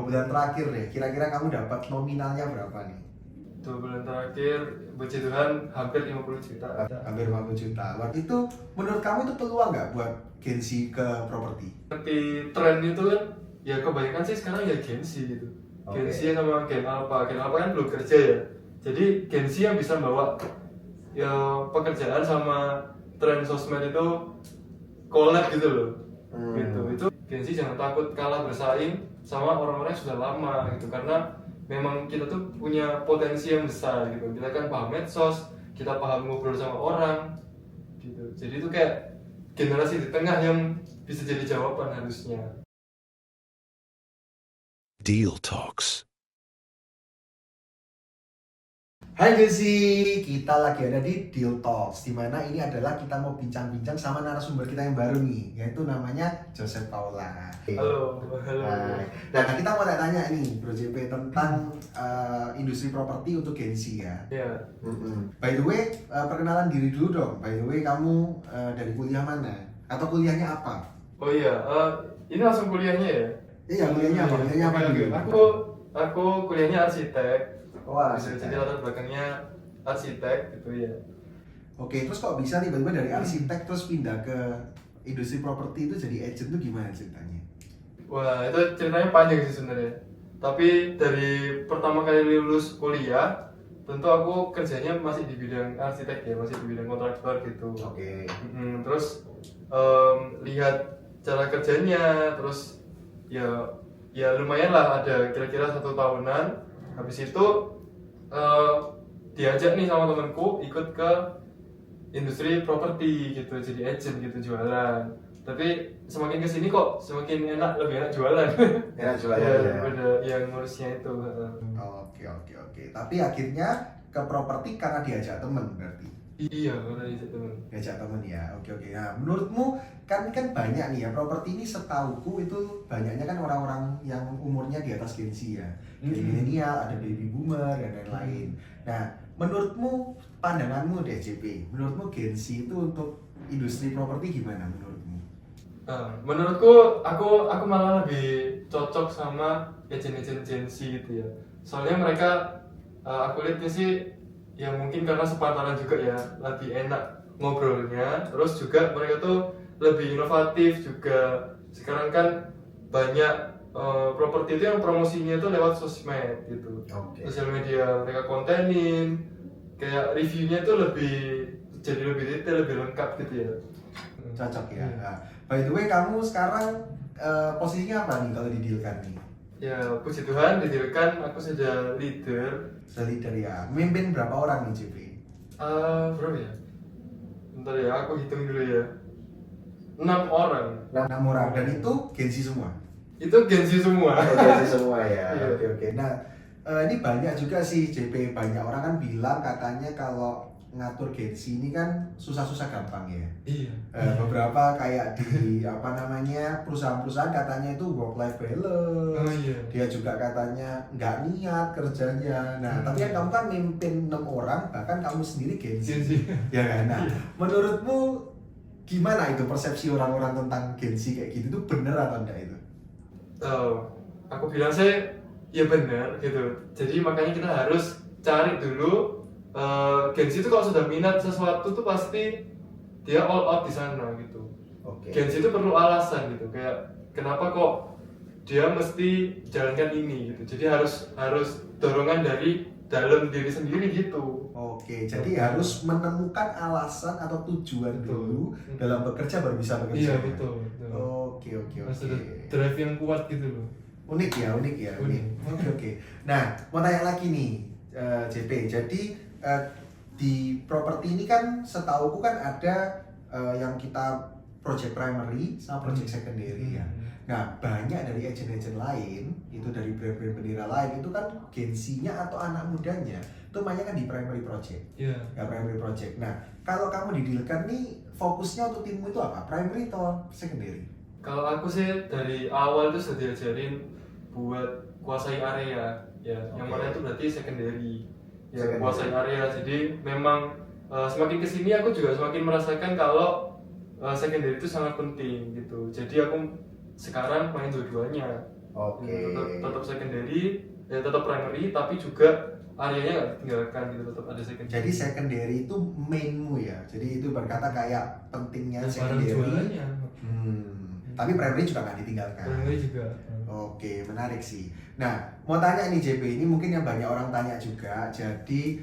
bulan terakhir deh, kira-kira kamu dapat nominalnya berapa nih? 2 bulan terakhir, puji Tuhan hampir 50 juta. Hampir 50 juta. Waktu itu menurut kamu itu peluang nggak buat Gensi ke properti? Tapi tren itu kan, ya kebanyakan sih sekarang ya Gensi gitu. Gensi sama Gen Alpha kan belum kerja ya. Jadi Gensi yang bisa bawa ya pekerjaan sama tren sosmed itu collab gitu loh. Gitu. Itu Gensi jangan takut kalah bersaing sama orang-orang yang sudah lama gitu, karena memang kita tuh punya potensi yang besar gitu. Kita kan paham medsos, kita paham ngobrol sama orang gitu. Jadi itu kayak generasi di tengah yang bisa jadi jawaban harusnya. Deal Talks. Hai Gensi, kita lagi ada di Deal Talks, dimana ini adalah kita mau bincang-bincang sama narasumber kita yang baru nih, yaitu namanya Joseph Paula. Halo. Nah, kita mau tanya nih Bro JP tentang industri properti untuk Gensi ya. Ya. By the way, perkenalan diri dulu dong. By the way, kamu dari kuliah mana? Atau kuliahnya apa? Oh iya, ini langsung kuliahnya ya? Iya, kuliahnya apa? Kuliahnya apa dulu? Aku kuliahnya arsitek. Wah, Bisa jadi latar belakangnya arsitek gitu ya. Oke, terus kok bisa nih tiba-tiba dari arsitek terus pindah ke industri properti itu jadi agent tuh gimana ceritanya? Wah, itu ceritanya panjang sih sebenarnya. Tapi dari pertama kali lulus kuliah, tentu aku kerjanya masih di bidang arsitek ya, masih di bidang kontraktor gitu. Oke. Terus lihat cara kerjanya, terus ya lumayan lah, ada kira-kira 1 tahunan. Habis itu diajak nih sama temanku ikut ke industri properti gitu, jadi agent gitu, jualan. Tapi semakin kesini kok semakin lebih enak jualan. Enak jualan ya, ya. daripada yang ngurusnya itu. Oke. Tapi akhirnya ke properti karena diajak temen berarti? Iya, karena itu teman. Diajak temen ya, oke. Nah, menurutmu kan banyak nih ya, properti ini setauku itu banyaknya kan orang-orang yang umurnya di atas Gensi ya. Milenial, ada baby boomer dan lain-lain. Nah, menurutmu, pandanganmu deh JP, menurutmu Gensi itu untuk industri properti gimana menurutmu? Menurutku aku malah lebih cocok sama agen-agen Gensi gitu ya. Soalnya mereka aku lihatnya sih ya mungkin karena sepantaran juga ya, lebih enak ngobrolnya. Terus juga mereka tuh lebih inovatif juga. Sekarang kan banyak properti itu yang promosinya itu lewat sosmed gitu. Sosial media mereka kontenin, kayak reviewnya tuh jadi lebih detail, lebih lengkap gitu ya. Cocok ya. Nah, by the way, kamu sekarang posisinya apa nih kalau di Dealkan nih? Ya, puji Tuhan di Dealkan aku sudah leader. Leader ya. Memimpin berapa orang nih JP? Berapa ya? Bentar ya, aku hitung dulu ya. 6 orang. 6 orang, dan itu Gensi semua? Itu Gensi semua. Gensi semua ya. Iya. Oke. Nah, ini banyak juga sih JP, banyak orang kan bilang katanya kalau ngatur Gensi ini kan susah-susah gampang ya. Iya. Beberapa kayak di perusahaan-perusahaan katanya itu work life balance. Oh iya. Dia juga katanya nggak niat kerjanya. Nah, tapi kan kamu kan mimpin 6 orang, bahkan kamu sendiri Gensi. Ya kan? Nah, menurutmu gimana itu persepsi orang-orang tentang Gensi kayak gitu, itu bener atau enggak itu? Aku bilang sih ya benar gitu. Jadi makanya kita harus cari dulu Gensi itu kalau sudah minat sesuatu tuh pasti dia all out di sana gitu. Gensi itu perlu alasan gitu, kayak kenapa kok dia mesti jalankan ini gitu. Jadi harus dorongan dari dalam diri sendiri gitu. Oke, jadi harus menemukan alasan atau tujuan dulu dalam bekerja baru bisa bekerja. Iya betul. Oke. Harus ada drive yang kuat gitu loh. Unik ya. Oke. Nah, mau tanya lagi nih, JP. Jadi di properti ini kan setauku kan ada yang kita project primary sama project secondary ya. Nah, banyak dari agent-agent lain, itu dari brand-brand bendera lain, itu kan Gensinya atau anak mudanya itu banyak kan di primary project. Iya. Ya, primary project. Nah, kalau kamu di Dealkan nih, fokusnya untuk timmu itu apa? Primary atau secondary? Kalau aku sih dari awal tuh sudah diajarin buat kuasai area ya. Yang mana itu berarti secondary. Ya, kuasai area. Jadi memang semakin kesini aku juga semakin merasakan kalau secondary itu sangat penting gitu. Jadi aku sekarang main dua-duanya. Oke. Tetap secondary, ya tetap primary, tapi juga areanya nggak ditinggalkan gitu, tetap ada secondary. Jadi secondary itu mainmu ya. Jadi itu berkata kayak pentingnya Dan barang secondary. jualannya. Tapi primary juga nggak ditinggalkan. Primary juga. Oke, menarik sih. Nah, mau tanya nih JP, ini mungkin yang banyak orang tanya juga. Jadi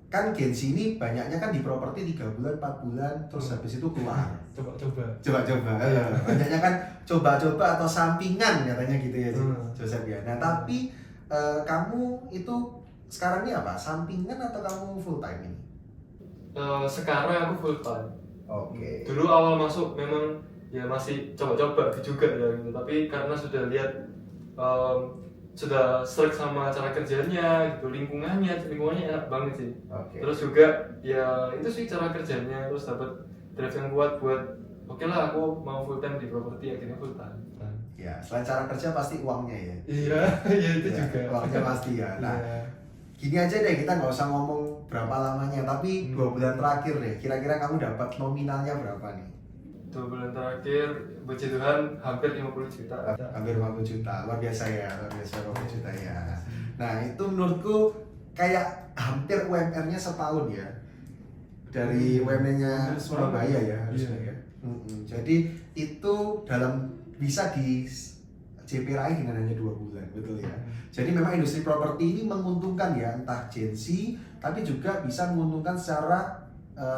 kan Gensi ini banyaknya kan di properti 3 bulan, 4 bulan, terus habis itu keluar. Coba-coba. Banyaknya kan coba-coba atau sampingan katanya gitu ya, Joseph ya. Nah, tapi kamu itu sekarang ini apa? Sampingan atau kamu full time ini? Sekarang aku full time. Oke. Dulu awal masuk memang ya masih coba-coba juga ya gitu. Tapi karena sudah lihat sudah serak sama cara kerjanya gitu, lingkungannya enak banget sih. Terus juga ya itu sih cara kerjanya, terus dapat drive yang kuat buat oke lah aku mau full time di properti, akhirnya full time. Ya, selain cara kerja pasti uangnya ya. Iya, ya itu Ya, juga. uangnya pasti ya. Nah, Iya. gini aja deh, kita nggak usah ngomong berapa lamanya, tapi 2 bulan terakhir deh, kira-kira kamu dapat nominalnya berapa nih? 2 bulan terakhir, puji Tuhan hampir 50 juta. Hampir 50 juta, luar biasa ya, 50 juta ya. Nah, itu menurutku kayak hampir UMR-nya setahun ya. Dari UMR-nya Surabaya ya harusnya ya. Jadi itu bisa di JP raih dengan hanya 2 bulan, betul ya. Jadi memang industri properti ini menguntungkan ya, entah Gensi, tapi juga bisa menguntungkan secara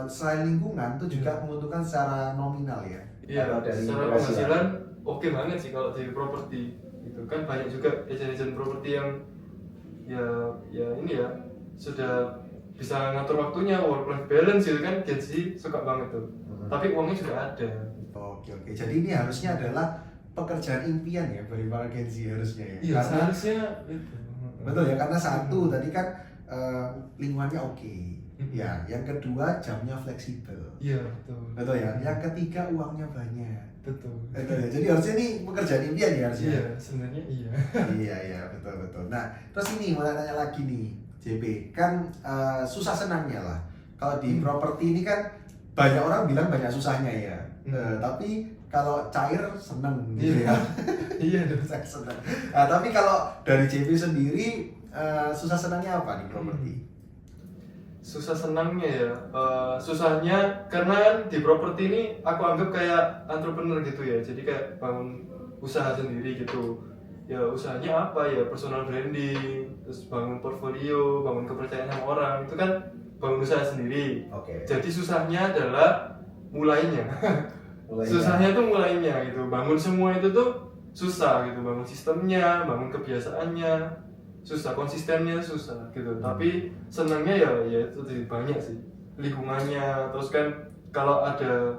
selain lingkungan itu juga menguntungkan secara nominal ya. Iya, secara penghasilan oke banget sih kalau di properti. Itu kan banyak juga agent-agent properti yang ya ini ya sudah bisa ngatur waktunya, work life balance gitu kan, Gensi suka banget tuh. Tapi uangnya juga ada. Oke. Jadi ini harusnya adalah pekerjaan impian ya bagi para Gensi harusnya ya. Iya, Karena seharusnya itu. betul ya, karena satu tadi kan lingkungannya oke. Ya, yang kedua jamnya fleksibel. Iya, betul. Betul ya. Yang ketiga uangnya banyak. Betul. Betul ya. Jadi harusnya ini pekerjaan impian ya harusnya. Iya, sebenarnya iya. Iya, betul. Nah, terus ini mau tanya lagi nih, JP. Kan susah senangnya lah. Kalau di properti ini kan banyak orang bilang banyak susahnya ya. Tapi kalau cair seneng gitu ya. Iya, Saya seneng. Nah, tapi kalau dari JP sendiri susah senangnya apa nih properti? Susah senangnya ya, susahnya karena kan di properti ini aku anggap kayak entrepreneur gitu ya, jadi kayak bangun usaha sendiri gitu. Ya usahanya apa ya, personal branding, terus bangun portfolio, bangun kepercayaan sama orang, itu kan bangun usaha sendiri. Oke. Jadi susahnya adalah mulainya. Susahnya tuh mulainya gitu, bangun semua itu tuh susah gitu, bangun sistemnya, bangun kebiasaannya susah, konsistennya susah gitu. Tapi senangnya ya itu banyak sih lingkungannya. Terus kan kalau ada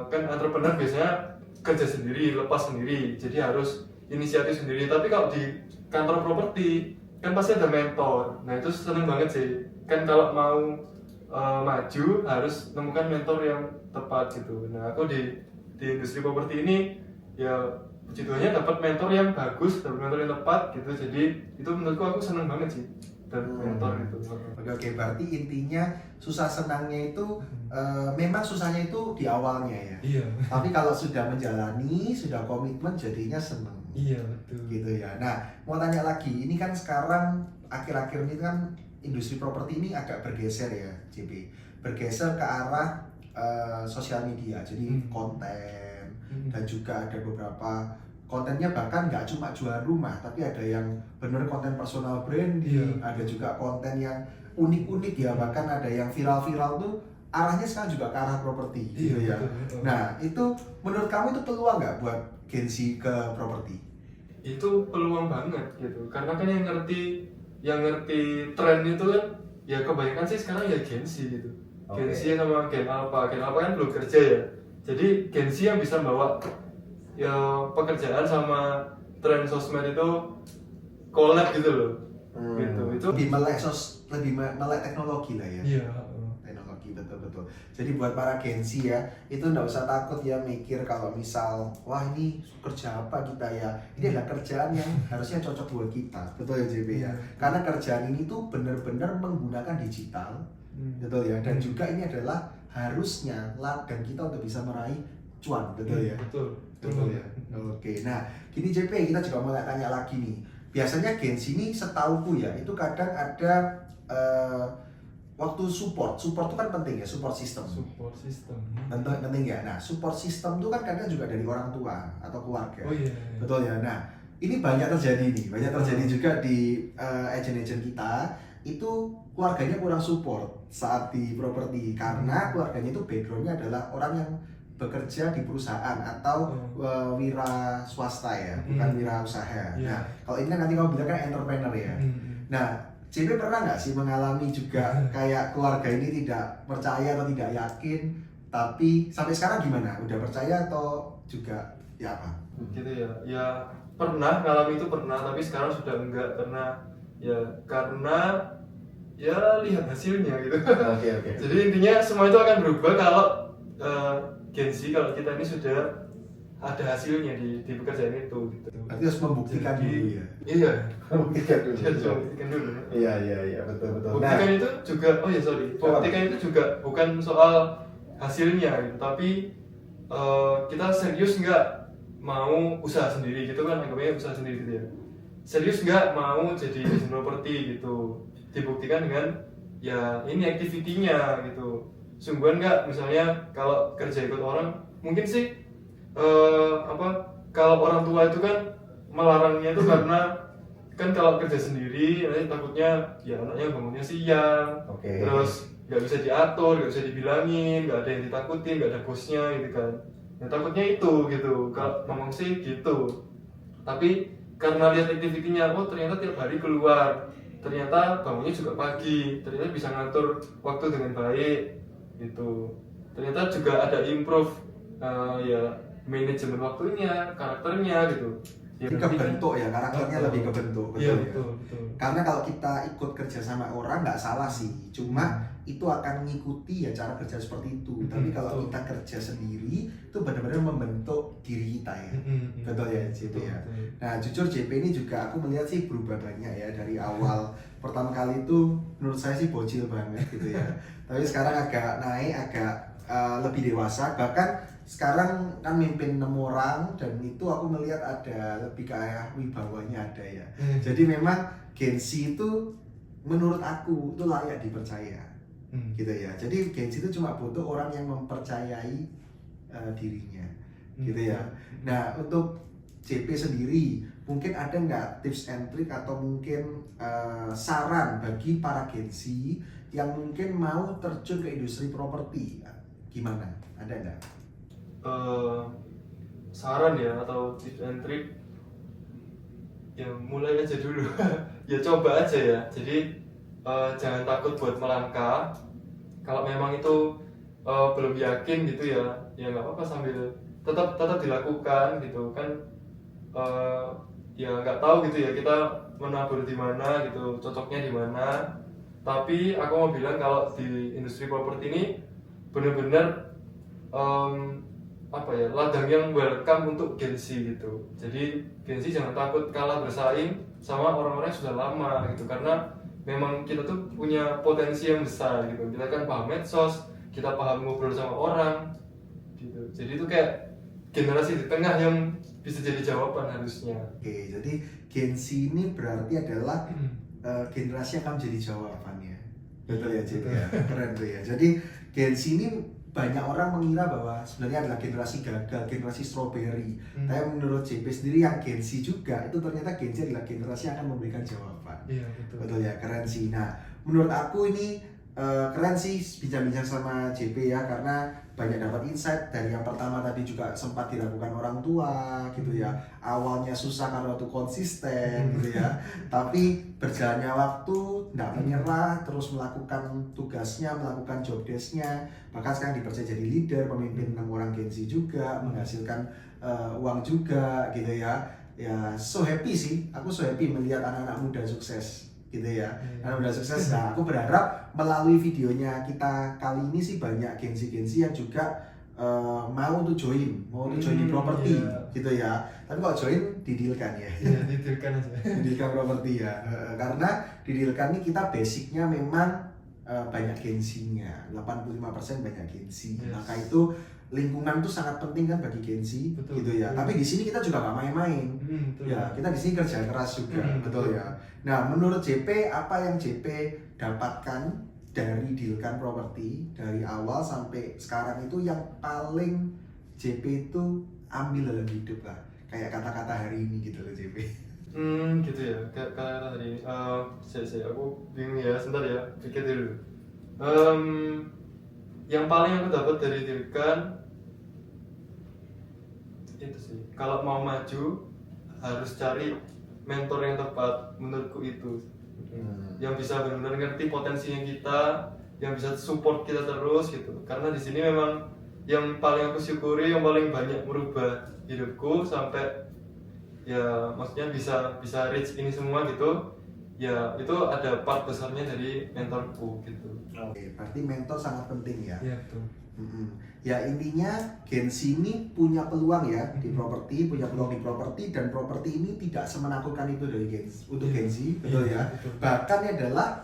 kan entrepreneur biasanya kerja sendiri, lepas sendiri, jadi harus inisiatif sendiri. Tapi kalau di kantor properti kan pasti ada mentor. Nah itu seneng banget sih kan, kalau mau maju harus nemukan mentor yang tepat gitu. Nah aku di industri properti ini ya puji Tuhannya dapat mentor yang bagus, dapat mentor yang tepat gitu. Jadi itu menurutku aku seneng banget sih dapat mentor itu. Oke, berarti intinya susah senangnya itu memang susahnya itu di awalnya ya. Iya. Tapi kalau sudah menjalani, sudah komitmen jadinya seneng. Iya betul. Gitu ya. Nah, mau tanya lagi, ini kan sekarang akhir-akhir ini kan industri properti ini agak bergeser ya, JP. Bergeser ke arah sosial media, jadi konten dan juga ada beberapa kontennya bahkan nggak cuma jual rumah, tapi ada yang bener konten personal branding, ada juga konten yang unik-unik ya, bahkan ada yang viral-viral tuh arahnya sekarang juga ke arah properti gitu ya. Betul. Nah itu menurut kamu itu peluang nggak buat Gensi ke properti? Itu peluang banget gitu, karena kan yang ngerti tren itu kan ya kebanyakan sih sekarang ya Gensi gitu. Gensi sama Gen Alpha kan belum kerja ya, jadi Gensi yang bisa bawa ya pekerjaan sama tren sosmed itu collab gitu loh. Gitu. Itu lebih melek teknologi lah ya. Iya. Teknologi betul. Jadi buat para Gensi ya, itu nggak usah takut ya mikir kalau misal wah ini kerja apa kita ya. Ini adalah kerjaan yang harusnya cocok buat kita. Betul ya JB ya. Karena kerjaan ini tuh benar-benar menggunakan digital. Betul ya. Dan juga ini adalah harusnya ladang kita untuk bisa meraih cuan, betul ya. Betul ya. Oke, nah gini JP, kita juga mau tanya lagi nih. Biasanya Gensi ini setauku ya, itu kadang ada waktu support itu kan penting ya, support system. Support system. Penting ya. Nah, support system itu kan kadang juga dari orang tua atau keluarga. Oh iya. Betul ya. Nah, ini banyak terjadi juga di agent-agent kita. Itu keluarganya kurang support saat di properti karena keluarganya itu backgroundnya adalah orang yang bekerja di perusahaan atau wira swasta ya, bukan wira usaha. Nah, kalau ini kan nanti kamu bilang kan entrepreneur ya. Nah, JP pernah nggak sih mengalami juga kayak keluarga ini tidak percaya atau tidak yakin, tapi sampai sekarang gimana? Udah percaya atau juga ya apa? Gitu ya. Ya pernah ngalami itu pernah, tapi sekarang sudah enggak karena lihat hasilnya gitu. Oke. Jadi intinya semua itu akan berubah kalau Gensi, kalau kita ini sudah ada hasilnya di pekerjaan itu gitu. Berarti harus membuktikan dulu ya. Iya. Membuktikan dulu. Membuktikan dulu. Iya, betul. Buktikan itu juga, buktikan itu juga bukan soal hasilnya gitu, tapi kita serius nggak mau usaha sendiri gitu kan, anggapnya usaha sendiri gitu ya. Serius nggak mau jadi agent properti gitu. Dibuktikan dengan ya ini activity-nya gitu. Sungguhan nggak, misalnya kalau kerja ikut orang mungkin sih kalau orang tua itu kan melarangnya itu karena kan kalau kerja sendiri nanti takutnya ya anaknya bangunnya siang, terus nggak bisa diatur, nggak bisa dibilangin, nggak ada yang ditakutin, nggak ada bosnya gitu kan. Ya takutnya itu gitu, kalau ngomong sih gitu. Tapi karena lihat aktivitinya, ternyata tiap hari keluar, ternyata bangunnya juga pagi, ternyata bisa ngatur waktu dengan baik gitu, ternyata juga ada improve manajemen waktunya, karakternya gitu. Jadi kebentuk ya, karakternya lebih kebentuk, betul ya? Betul. Karena kalau kita ikut kerja sama orang nggak salah sih, cuma itu akan mengikuti ya cara kerja seperti itu. Tapi kalau kita kerja sendiri, itu benar-benar membentuk diri kita ya, betul ya JP ya. Nah jujur JP ini juga aku melihat sih berubah banyak ya dari awal. Pertama kali itu menurut saya sih bocil banget gitu ya. Tapi sekarang agak naik, agak lebih dewasa. Bahkan sekarang kan mimpin 6 orang dan itu aku melihat ada lebih kayak wibawanya ada ya. Jadi memang Gensi itu menurut aku itu layak dipercaya, gitu ya. Jadi Gensi itu cuma butuh orang yang mempercayai dirinya, gitu ya. Nah untuk JP sendiri mungkin ada nggak tips and trick atau mungkin saran bagi para Gensi yang mungkin mau terjun ke industri properti, gimana? Ada nggak? Saran ya atau tips and trick ya mulai aja dulu. Ya coba aja ya, jadi jangan takut buat melangkah. Kalau memang itu belum yakin gitu ya nggak apa-apa, sambil tetap dilakukan gitu kan. Ya nggak tahu gitu ya kita menabur di mana gitu, cocoknya di mana. Tapi aku mau bilang kalau di industri properti ini benar-benar ladang yang welcome untuk Gensi gitu. Jadi Gensi jangan takut kalah bersaing sama orang-orang yang sudah lama gitu, karena memang kita tuh punya potensi yang besar gitu. Kita kan paham medsos, kita paham ngobrol sama orang gitu. Jadi itu kayak generasi di tengah yang bisa jadi jawaban harusnya. Oke, jadi Gensi ini berarti adalah generasi yang akan menjadi jawabannya. Betul ya JP ya, keren tuh ya. Jadi Gensi ini banyak orang mengira bahwa sebenarnya adalah generasi gagal, generasi strawberry. Tapi menurut JP sendiri yang Gensi juga, itu ternyata Gensi adalah generasi yang akan memberikan jawaban. Iya, betul. Betul ya, keren sih. Nah, menurut aku ini keren sih bincang-bincang sama JP ya, karena banyak dapat insight dari yang pertama tadi juga sempat diragukan orang tua gitu ya. Awalnya susah karena waktu konsisten gitu ya. Tapi berjalannya waktu tidak menyerah, terus melakukan tugasnya, melakukan job desk-nya. Bahkan sekarang dipercaya jadi leader, pemimpin 6 orang Gensi juga, menghasilkan uang juga gitu ya. Ya so happy sih, aku so happy melihat anak-anak muda sukses gitu ya. Anak muda sukses. Nah aku berharap melalui videonya kita kali ini sih banyak Gensi-Gensi yang juga mau tuh join di properti gitu ya. Tapi kalau join didilkan ya. Iya, didilkan aja. Didilkan properti ya. Karena didilkan ini kita basicnya memang banyak Gensinya, 85% banyak Gensi. Yes. Maka itu lingkungan tuh sangat penting kan bagi Gen Z, Betul, gitu ya. betul. Tapi di sini kita juga nggak main-main. Betul. Ya, kita di sini kerja keras juga, betul betul. ya. Nah, menurut JP, apa yang JP dapatkan dari Dealkan Property dari awal sampai sekarang itu yang paling JP itu ambil dalam hidup lah? Kayak kata-kata hari ini gitu loh JP. Gitu ya. Kayak tadi aku bingung ya, sebentar ya, pikir dulu. Yang paling aku dapat dari Dealkan itu sih, kalau mau maju harus cari mentor yang tepat, menurutku itu. Yang bisa benar-benar ngerti potensinya kita, yang bisa support kita terus gitu. Karena di sini memang yang paling aku syukuri, yang paling banyak merubah hidupku sampai ya maksudnya bisa reach ini semua gitu. Ya itu ada part besarnya dari mentorku gitu. Oke, berarti mentor sangat penting ya. Iya betul. Ya intinya Gen Z ini punya peluang ya di properti, punya peluang di properti, dan properti ini tidak semenakutkan itu dari untuk Gen Z, betul ya. Betul. Bahkan adalah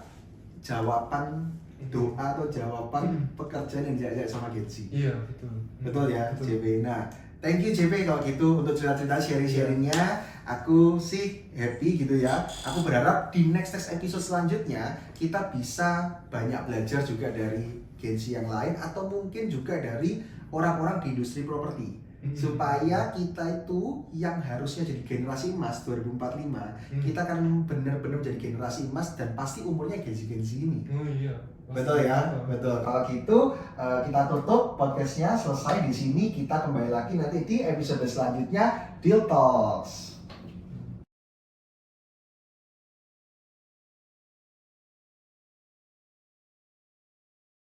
jawaban doa atau jawaban pekerjaan yang diajak sama Gen Z. Iya betul. Betul ya, Betul. JP. Nah, thank you JP kalau gitu untuk cerita-cerita sharing-sharingnya. Aku sih happy gitu ya. Aku berharap di next episode selanjutnya kita bisa banyak belajar juga dari Gen Z yang lain atau mungkin juga dari orang-orang di industri properti. Supaya kita itu yang harusnya jadi generasi emas 2045, kita akan benar-benar jadi generasi emas dan pasti umurnya Gen Z ini. Oh iya. Betul ya, betul. Kalau gitu kita tutup podcastnya, selesai di sini. Kita kembali lagi nanti di episode selanjutnya Deal Talks.